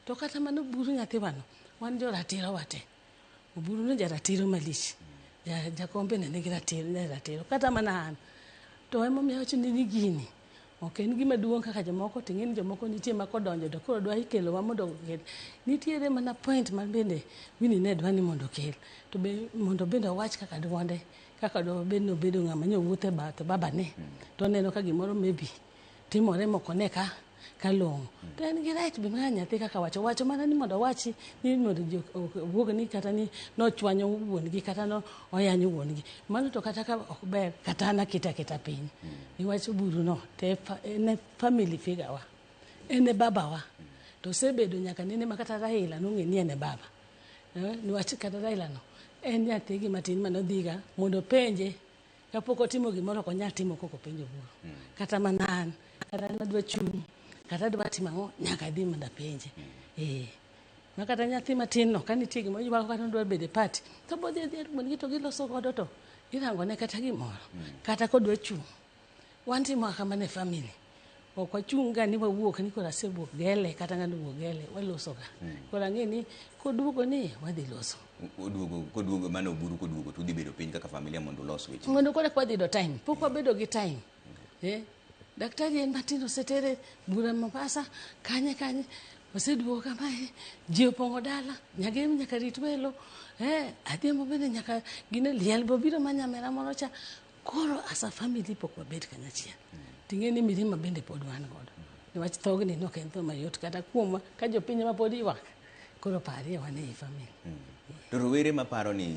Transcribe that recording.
To kata mano buru nyathiwano, wan jo ratiro wate. Buru no jaratiro malich. Jakombe ne nigi ratiro. Kata mana an. To emomiyo wacho ni gini. Ok en gima duong' kaka jomoko ting'e ni jomoko nitie ma kodonjo to koro dwa ikelowa mondo okel. Nitiere mana point ma bende Winnie ne dwa ni mondo okel. To be mondo bende owach kaka dwonde. Kaka bende obedo ng'ama nyowuotho e bath babane. To oneno ka gimoro maybe timore mokone ka long'o. To en gi right be ma nyathi kaka wacho mana ni mondo wachi ni mondo wuog ni kata ni nochwanyo wuon gi kata no oyanyo wuon gi. Mano to kata ka ok ber kata na kita piny. Niwach buru no te en family figure wa. En baba wa. To sebedo nyaka nene ma kata Raila nong'e ni en baba. Niwach kata Raila no en nyathi gi matin manodhiga mondo penje kapok otimo gimoro ok onyal timo koko penjo buru. Kata mana an kata adwa chung' kata adwa timo ang'o nyaka adhi mondo apenje. Ma kata nyathi matin no ka nitie gimoro ywago kata odwa bedo e party to bodhi wuon gi to giloso godo to irango ne kata gimoro. Kata kodwa chung'. Wantimo kamano e family. Ok wachung' ga ni wawuok ni koro asewuok gele kata ng'ano wuok gele waloso ga. Koro ang'e ni koduogo ni wadhi loso. Koduogo mano buru koduogo to udhi bedo piny kaka familia mondo ulos weche. Mondo kore kwa dhi do time. Pok wabedo gi time. Daktari en matin osetere bura Mombasa kanye oseduogo kamae ji opong'o dala nyagem nyaka rit welo adhiambo bende nyaka gine liel bobiro ma nyamera moro cha. Koro as a family pok wabed kanyachiel. Ting'e ni mirima bende pod wan godo. Niwach thogni nok en tho mayot kata kuomwa ka jopiny ma pod ywak. Koro parie wan e family. To rowere maparo ni